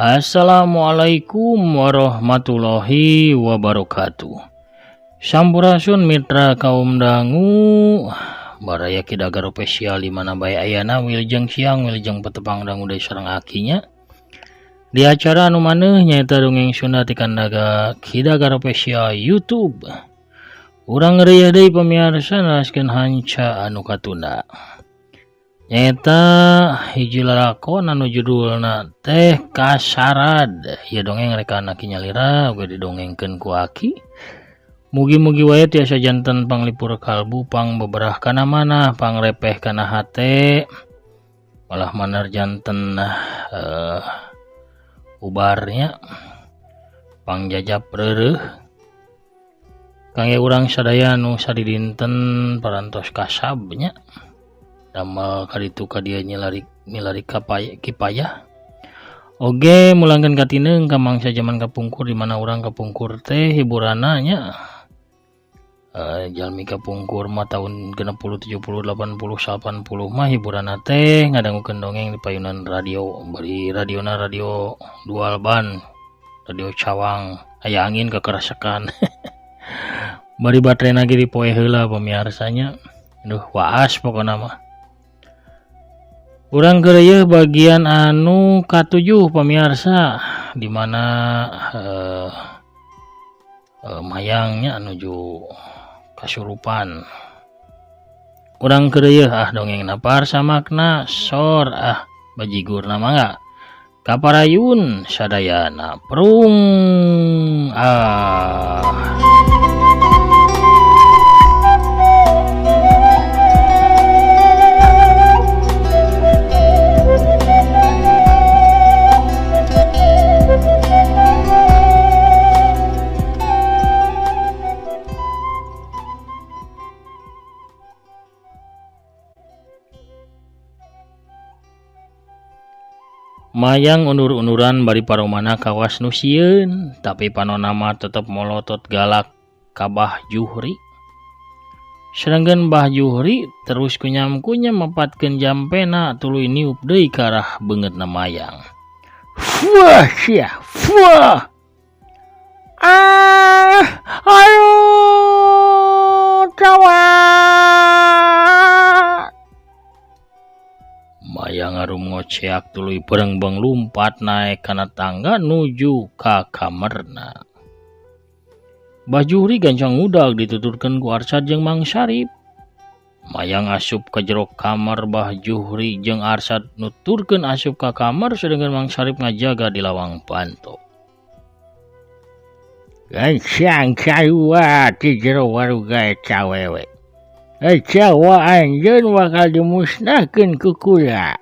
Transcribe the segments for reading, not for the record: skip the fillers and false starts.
Assalamualaikum warahmatullahi wabarakatuh. Sampurasun mitra kaum dangu baraya kidagar spesial di mana bae ayana wilujeng siang wilujeng petepang dangu deui sareng akinya. Di acara anu maneuh nyaeta dongeng Sunda ti kandaga kidagar spesial YouTube. Urang ngeureuyeuh deui pamirsa naraskeun hanca anu katunda. Nyata hiji lalakon anu judulna teh Kasarad. Ya dongeng reka anak nyalira uga didongengkeun ku aki. Mugi-mugi wae tiasa janten panglipur kalbu pang beberah kana manah pangrepeh kana hate. Malah manar janten ubarnya pangjajab reureuh. Kangge urang sadaya anu sadidinten parantos kasabnya. Damel kaditu ka dia nyilari kipayah. Oge mulangkeun katineung ka mangsa jaman kapungkur di mana urang kapungkur teh hiburanna nya. Jalmi kapungkur mah tahun 60, 70, 80, 90 mah hiburanna teh ngadangukeun dongeng di payunan radio. Bari radiona radio dual ban, radio cawang, aya angin kakarasakan. Bari baterena ge dipoe heula pamiarsanya. Aduh waas pokona mah. Urang geureueuh bagian anu katujuh pamirsa di mana mayangnya nuju kasurupan. Urang geureueuh dongengna parsa makna sor bajigurna mangga kaparayun sadayana prung Mayang undur-unduran bari paromana kawas nu sieun, tapi panonna mah tetep molotot galak ka Bah Juhri. Sedengkeun Bah Juhri terus kunyam-kunyam mepatkeun jampena tuluy niup deui ka arah beungeutna mayang. Fuah sia, fuah. Ayo cawat. Mayang arum ngoceak tuluy berengbeng lumpat naik kana tangga nuju ka kamarna. Bah Juhri gancang ngudag dituturkeun ku Arsad jeung Mang Syarip. Mayang asup ka jero kamar Bah Juhri jeung Arsad nuturkeun asup ka kamar sedengkeun Mang Syarip ngajaga di lawang panto. Gancang sarua ti jero waruga eta awewe. Cawa anjeun bakal dimusnahkeun ku kula.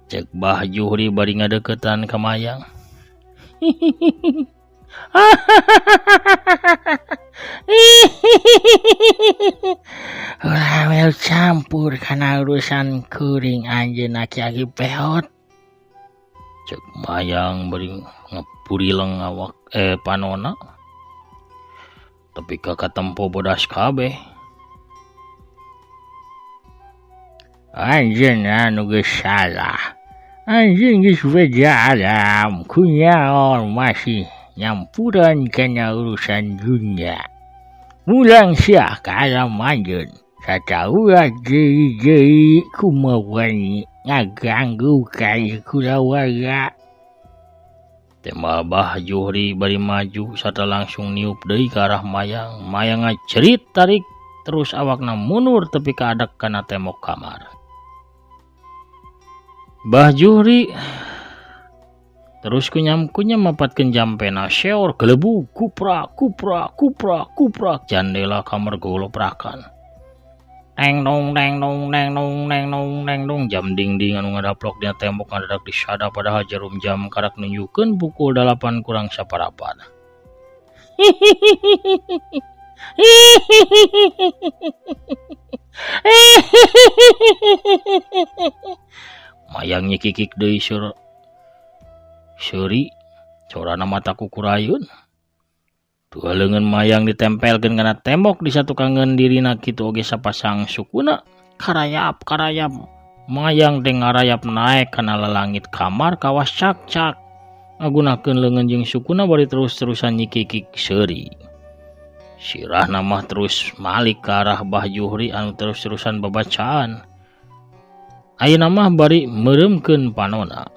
Cek Bah Juhri bari ngadeukeutan ka mayang. Ulah wel campur kana urusan kuring anjeun aki-aki peot. Cek mayang bari ngapurileng awak panona. Tapi ka katempo bodas kabeh. Anjeun anu geus salah. Anjeun geus beja alam kunyaon masih nyampuran kana urusan dunia. Mulang sia ka alam anjeun. Sataua deui kumawani ngaganggu ka kulawarga. Tema Bah Juhri bari maju sarta langsung niup deui ka arah mayang. Mayang ngacerit tarik terus awakna mundur tepi ka adak kana tembok kamar. Bah Juhri terus kunyam-kunyam mapatkeun jampena seor gelebug kuprak jandela kamar goloprakan. Deng dong jam dingding anu ngadaplok dina tembok ngadadak disada padahal jarum jam karak nunjukkeun pukul 8 kurang saparapan. Mayang nyikikik deui seuri corana mata kukurayun. Dua leungeun mayang ditempelkeun kana tembok disatukangeun dirina kitu oge sapasang sukuna. Karayap mayang teh ngarayap naek kana lalangit kamar kawas cak-cak. ngagunakeun leungeun jeung sukuna bari terus-terusan nyikikik seuri. Sirahna mah terus malik ke arah Bah Juhri anu terus-terusan babacaan. Ayeuna mah bari meuremkeun panona.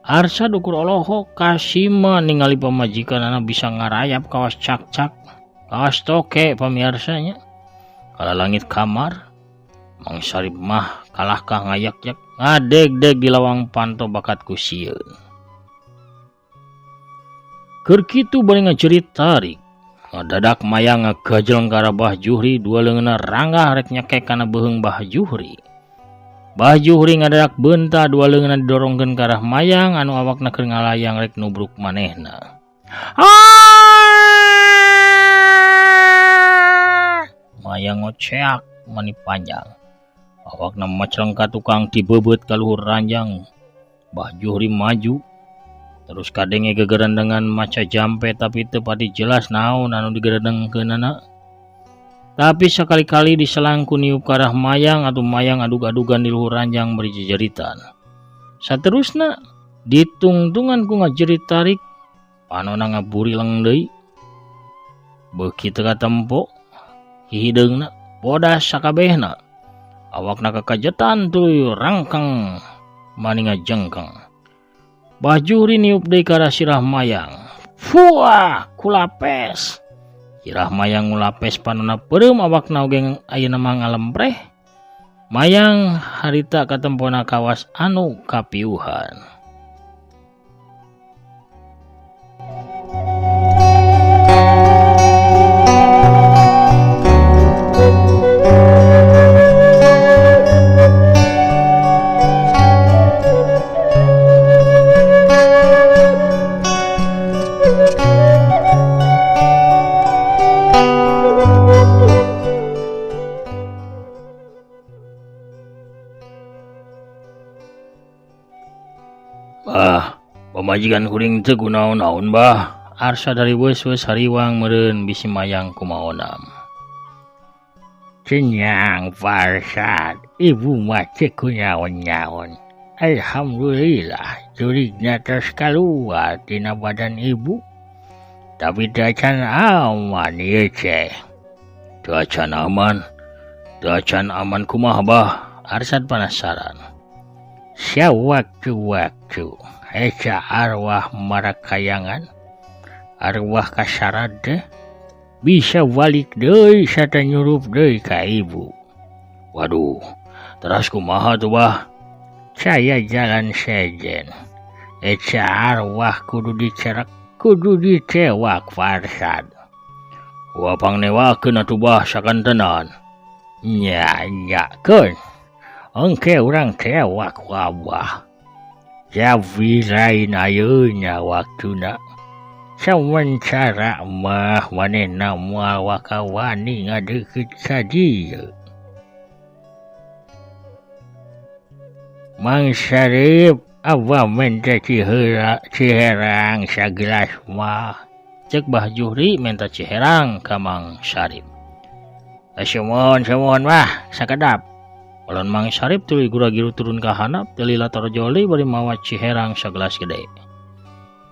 Arsad ukur olohok kasima ningali pamajikanana bisa ngarayap kawas cak-cak, kawas toke pamiarsanya. Kala langit kamar, Mang Sarip mah kalahkah ngayak-yak ngadeg-deg di lawang panto bakat ku sieun. Keur kitu bari ngajerit tarik. Ngadadak mayang ngagajel ka Bah Juhri, dua leungeunna ranggah rek nyekek kana beuheung Bah Juhri. Bah Juhri ngadadak beunta, dua leungeunna didorongkeun ka arah mayang anu awakna keur ngalayang rek nubruk manehna. Mayang ngoceak mani panjang. Awakna macreng ka tukang tibebeut ka luhur ranjang. Bah Juhri maju terus kadenge gegerendengan maca jampe tapi teu pati jelas naon anu digeredengkeunana. Tapi sekali-kali diselangku niup ke arah mayang atau mayang adug-adugan di luhur ranjang beri jejeritan. Saterusna ditungtungan ku ngajerit tarik, panona ngaburi deui. Beuki teu katempo, hideungna bodas sakabehna. Awakna kakajetan tuluy rangkeng mani ngajengkeng. Bah Juhri niup deui ka arah sirah mayang. Fuah, kulapes. Sirah mayang ngulapes panona peureum awakna oge ayeuna mah ngalempreh. Mayang harita katempona kawas anu kapiuhan. Pamajikan kuring teu kunaon-naon bah. Arsa dari weus-weus hariwang meureun bisi mayang kumaonam. Cenyang Farsad, ibu mah teu kunaon-naon. Alhamdulillah, jurigna tos kaluar tina badan ibu. Tapi teu acan aman ieu ceh. Teu acan aman? Teu acan aman kumaha bah? Arsad penasaran. Sawaktu-waktu eca arwah marakayangan, arwah kasarad bisa balik deui sarta nyurup deui ka ibu. Waduh, terus kumaha tuh bah? Saya jalan sejen. Eca arwah kudu dicerek, kudu ditewak Farsad. Wapang newakeun atuh bah sakantenan. Nya-nyakeun. Engke urang tewak wabah. Tapi lain ayeuna waktuna. Sawancara mah manehna moal wakawani ngadeukeut ka dieu. Mang Sarip, abah minta ciherang sagelas mah. Cek Bah Juhri minta ciherang ka Mang Sarip. Samohon mah sakedap. Ulun Mang Sarip tuluy gura-giru turun ka handap, telila torjoli bari mawa ciherang sagelas gede.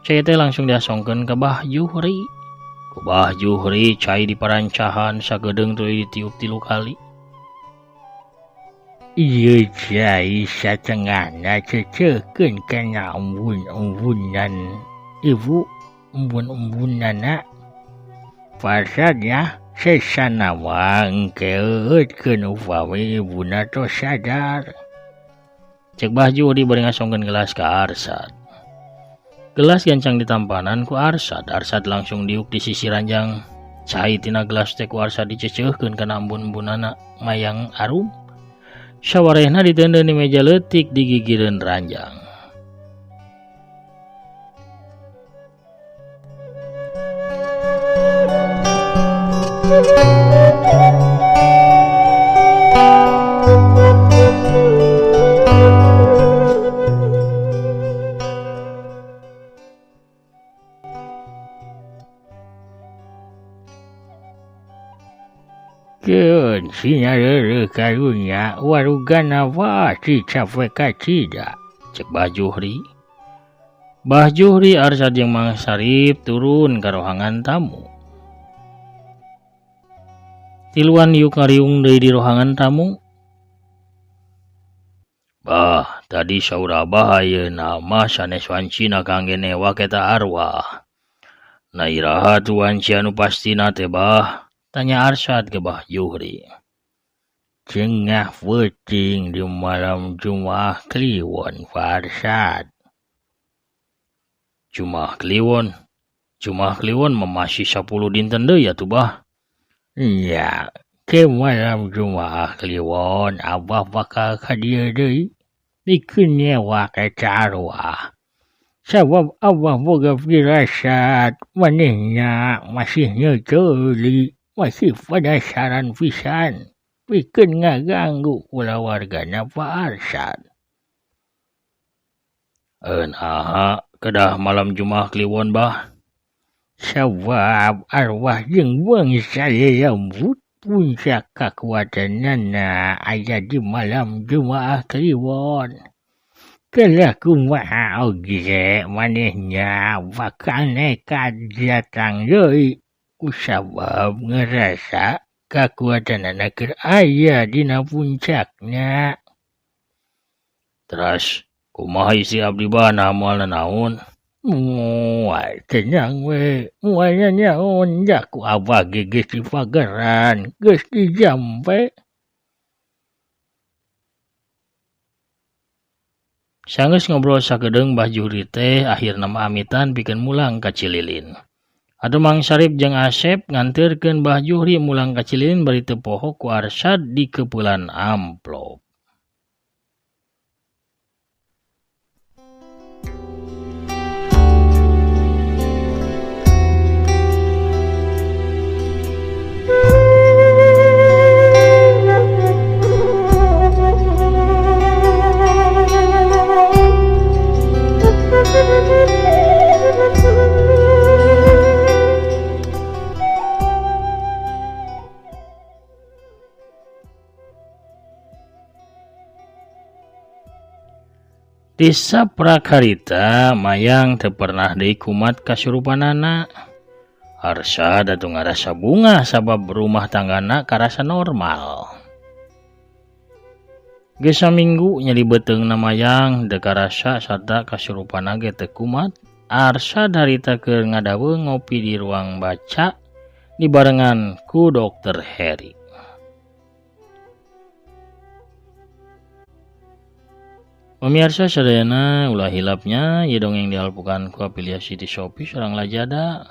Cai teh langsung diasongkeun ka Bah Juhri. Ku Bah Juhri cai diparancahan sagedeung tuluy ditiup 3 kali. Ieu cai satengahna ceuceukkeun kana embun-embunan ibu, embun-embunana. Farsadnya sesana mah engke eueutkeun upami ibuna tos sadar. Cek Bah Juhri bari ngasongkeun gelas ka Arsad. Gelas gancang ditampanan ku Arsad. Arsad langsung diuk di sisi ranjang. Cai tina gelas teh ku Arsad diceuceukkeun kana embun-embunana mayang arum. Sawarehna diteundeun di meja leutik di gigireun ranjang. Keun sinya reureuh karunya warugana pasti capek ka tidak, cek Bah Juhri. Bah Juhri Arsad jeung Mang Sarip turun ka rohangan tamu. Tiluan yuk ngariung deui di rohangan tamu. Bah, tadi saur Abah ayeuna mah sanes wancina kangge newak eta arwah. Na iraha tu wanci anu pastina teh Bah? Tanya Arsad ke Bah Juhri. Cengah peuting di malam Jumaah Kliwon Farsad. Jumaah Kliwon masih 10 dinten deui atuh Bah. Ya, ke malam Jumaah Kliwon Abah bakal ka dieu deui. Dikeun nyewa eta arwah. Sabab Abah boga firasat manehna masih nyeuteuli, masih penasaran pisan. Pikeun ngaganggu kulawargana Pak Arsad. Aha kedah malam Jumaah Kliwon Bah. Sabab arwah jeung bangsa lembut puncak kakuatanana aya di malam Jumaah Kliwon. Kelah kumaha oge manehnya bakal nekat datang deui kusabab ngerasa kakuatanana keur aya dina puncakna. Terus kumaha isi abdi bana moalna naon? Moal tenang we, moalnya nyaon da ku Abah ge geus dipageran, geus dijampe. Sanggeus ngobrol sakedeung Bah Juhri teh akhirna mah amitan pikeun mulang ka Cililin. Atuh Mang Sarip jeung Asep nganterkeun Bah Juhri mulang ka Cililin bari teu poho ku Arsad di keupelan amplop. Di saprakarita mayang teu pernah deui kumat kasurupanana. Arsad atuh ngarasa bunga sabab rumah tanggana karasa normal. Geus saminggu nyalibeuteungna mayang teu karasa sarta kasurupana ge teu kumat. Arsad harita keur ngadaweung ngopi di ruang baca dibarengan ku Dokter Heri. Pemirsa sadayana ulah hilapnya ieu dongeng dialpukan ku afiliasi di Shopee Surang Lajada.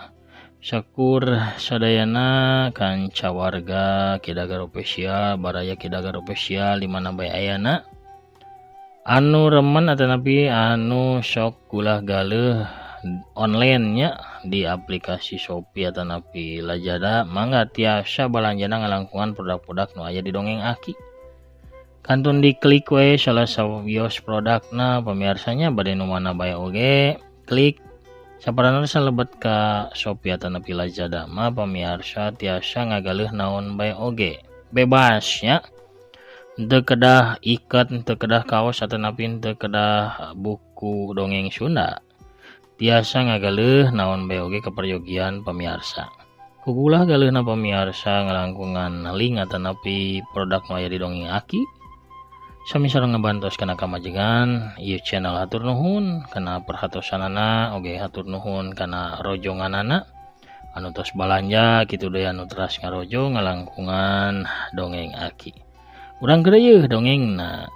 Sakur sadayana kanca warga Kidagar Official baraya Kidagar Official di mana bae ayana. Anu remen atanapi anu sok ulah galeuh online nya di aplikasi Shopee atanapi Lajada mangga tiasa balanjana ngalangkungan produk-produk nu aya di dongeng Aki. Kantun diklik we salah sawios produkna pamiarsanya bade nu mana bae oge klik saparana salebet ka Shopee atanapi Lazada mah pamiarsa tiasa ngagaleuh naon bae oge bebas nya teu kedah iket teu kedah kaos atanapi teu kedah buku dongeng Sunda tiasa ngagaleuh naon bae oge kaperyogian pamiarsa. Kugulah galeuhna pamiarsa ngalangkungan link atanapi produk nu aya di dongeng Aki. Sami sareng ngabantos kana kamajengan ieu channel hatur nuhun kana perhatosanana oge hatur nuhun kana rojonganana anu tos balanja kitu deui anu teras ngarojo ngalangkungan dongeng Aki. Urang geureuyeuh dongengna.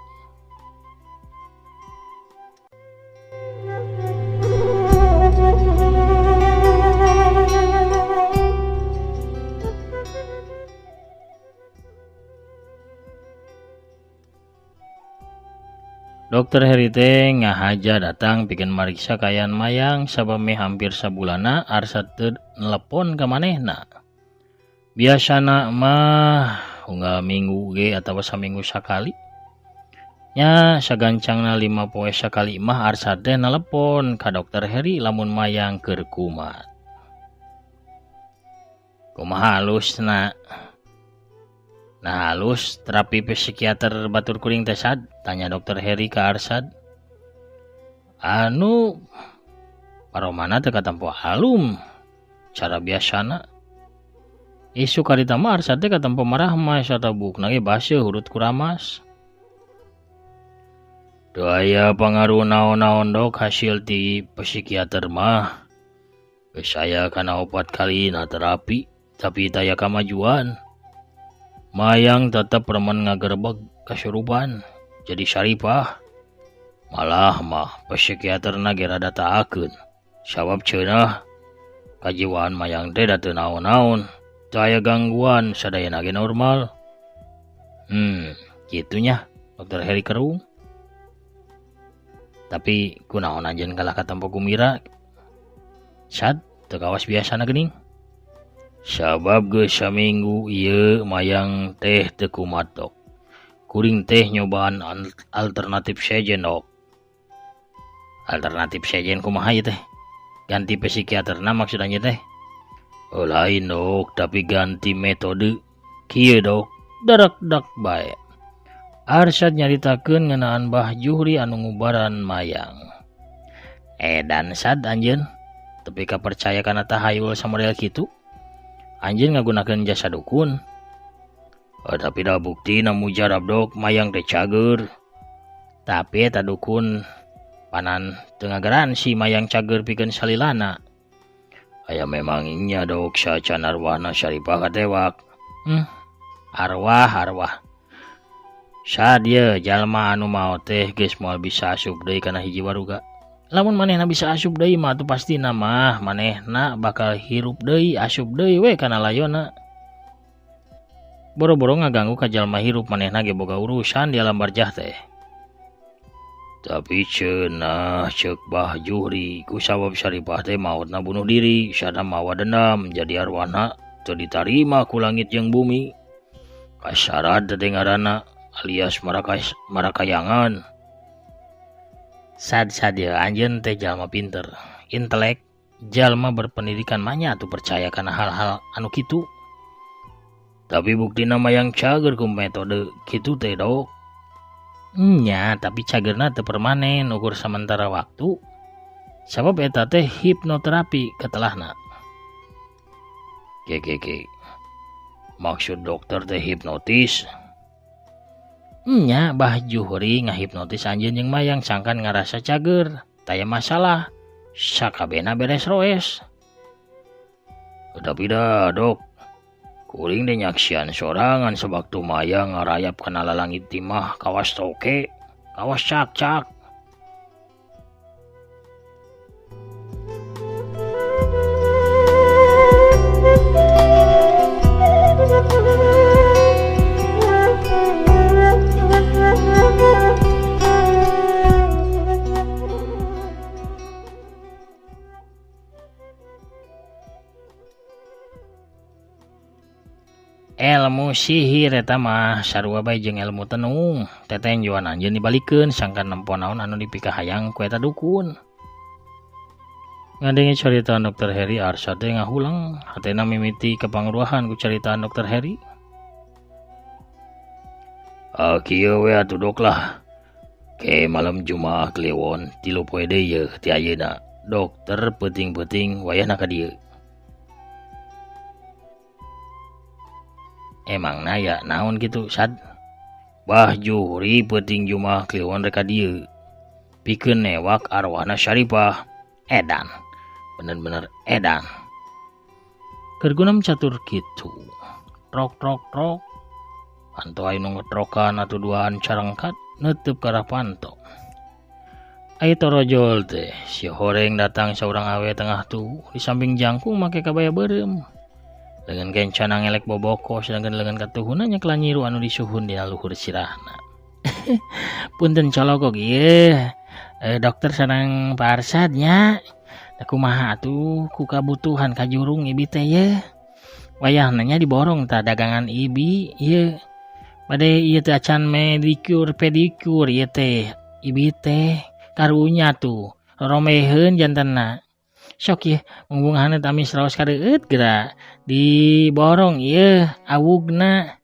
Dokter Heri teh ngahaja datang pikeun mariksa kaayaan mayang sabame hampir sabulana Arsad teu nelepon ka manehna. Biasana mah unggal minggu ge atawa saminggu sakali. Nya sagancangna 5 poe sakali mah Arsad teh nelepon ka Dokter Heri lamun mayang keur kumat. Kumaha halusna? Nah halus terapi psikiater batur kuring teh sad? Tanya Dokter Heri ke Arsad. Anu Paromana teu katampo alum cara biasana. Isu karita mah Arsad teh katampo marah mah sarta bukna ge baseuh urut kuramas. Teu aya pangaruh naon-naon dok hasil ti psikiater mah. Geus aya kana 4 kalina terapi tapi taya kamajuan. Mayang tetep remen ngagerbeg kasurupan jadi Syaripah. Malah mah psikiaterna ge rada taakeun. Sabab ceunah kajiwaan Mayang teh da teu naon-naon, teu aya gangguan sadayana ge normal. Kitunya Dokter Heri Kerung. Tapi kunaon anjeun kalah katampo kumira? Sad teu kawas biasana geuning. Sabab geus saminggu ieu Mayang teh teu kumat dok. Kuring teh nyobaan alternatif sejen dok. Alternatif sejen kumaha ieu teh? Ganti psikiaterna maksudnya teh? Lain dok, tapi ganti metode. Kieu dok, darak-dak bae. Arsad nyaritakeun ngeunaan Mbah Juhri anu ngubaran Mayang. Dan sad anjeun, tapi kapercaya kana tahayul samodel kitu? Anjeun ngagunakeun jasa dukun. Tapi dah bukti na mujarab dok Mayang teh cager. Tapi eta dukun panan teu ngagaransi Mayang cager pikeun salilana. Aya memangnya dok sacan arwahna Syaripah katewak. Arwah. Sadia jalma anu maot teh geus moal bisa asup deui kana hiji waruga. Lamun manehna bisa asup deui mah atuh pastina mah manehna bakal hirup deui asup deui we kana layonna. Boro-boro ngaganggu ka jalma hirup manehna ge boga urusan di alam barjah teh. Tapi cenah ceuk Mbah Juhri ku sabab Syaripah teh maotna bunuh diri sada mawa dendam jadi arwahna teu ditarima ku langit jeung bumi. Kasyarat teh ngaranna alias marakayangan. Sad ya anjeun teh jalma pinter, intelek, jalma berpendidikan manya atuh percaya kana hal-hal anu kitu. Tapi buktina Mayang cager ku metode kitu teh dok. Nya, tapi cagerna teu permanen ukur sementara waktu. Sabab eta teh hipnoterapi katelahna. Ke. Maksud dokter teh hipnotis. Nya, Mbah Juhri ngahipnotis anjeun jeung Mayang sangkan ngarasa cager, taya masalah. Sakabena beres roes. Tapi dah dok, kuring deh nyaksian sorangan sewaktu Mayang ngarayap kana lalangit timah kawas toke, kawas cak-cak. Ilmu sihir eta mah sarua bae jeung ilmu tenung. Teteh juan anjeun dibalikeun sangkan nempo naon anu dipikahayang ku eta dukun. Ngadenge caritaan Dokter Heri Arsad teh ngahulang hatena mimiti kepangruahan ku caritaan Dokter Heri. Kieu we atuh dok lah. Ke malam Jumaah Kliwon 3 poe deui yeuh ti ayeuna. Dokter peuting-peuting wayahna ka dieu. Emang naya naon gitu sad? Mbah Juhri peuting Jumaah Kliwon rek ka dieu. Pikeun newak arwahna Syaripah. Edan. Bener-bener edan. Keur gunam catur kitu. Trok. Panto aya nu ngetrokan atuh duaan carengkat neuteub ka arah panto. Aya torojol teh si horeng datang saurang awe tengah tuh di samping jangkung make kabaya beureum. Dengan kencana ngelek boboko sedangkan lengan katuhuna nyekla nyiru anu disuhun dina luhur sirahna. Punten cologog ieu. Dokter sareng Pak Arsad nya. Da kumaha atuh ku kabutuhan kajurung ibi teh ye. Wayahna nya diborong tah dagangan ibi ieu. Bade ieu teh acan medicure pedicure ieu teh. Ibi teh karunya tuh romeheun jantenna. Sok ye munggung-haneut amis raos kareueut geura diborong ieu awugna.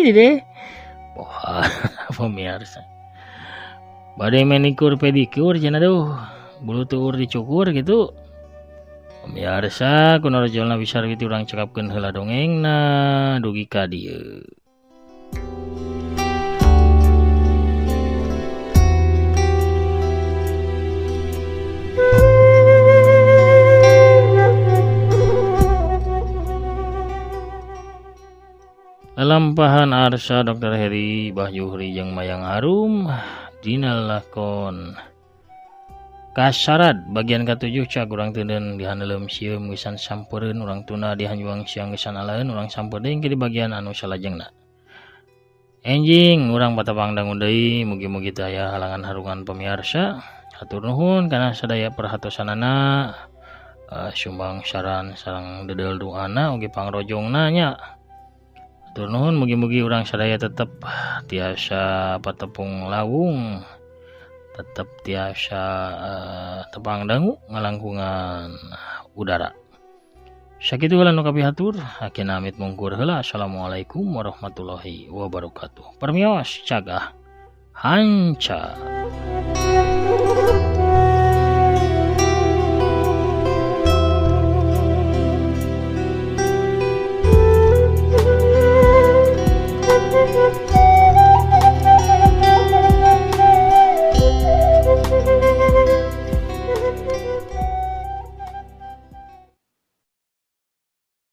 Deh. Wah, pemirsa. Bade manicure pedicure cenah duh. bulu tuur dicukur gitu. Pemirsa kuno rajolna bisa gitu urang cekapkeun heula dongengna dugi ka dieu. Lalampahan Arsa Dr. Heri Bah Juhri jeung Mayang Harum dina lakon Kasarat bagian ke-7 cak urang teuneun dihaneuleum sieum gesan sampeureun urang tuna dihanjuang siang gesan alaeun urang sampeurdeung ke di bagian anu salajengna. Enjing urang patapang dangu deui mugi-mugi teu aya halangan harungan pemirsa. Hatur nuhun kana sadaya perhatosanana sumbang saran sareng dedel doana ugi pangrojongna nya. Hatur nuhun mugi-mugi urang sadaya tetep tiasa patepung lawung. Tetap tiasa tepang dangu ngalangkungan udara. Sakitu heula nu kapihatur, hakin amit mungkur heula. Assalamualaikum warahmatullahi wabarakatuh. Permios cagah hanca.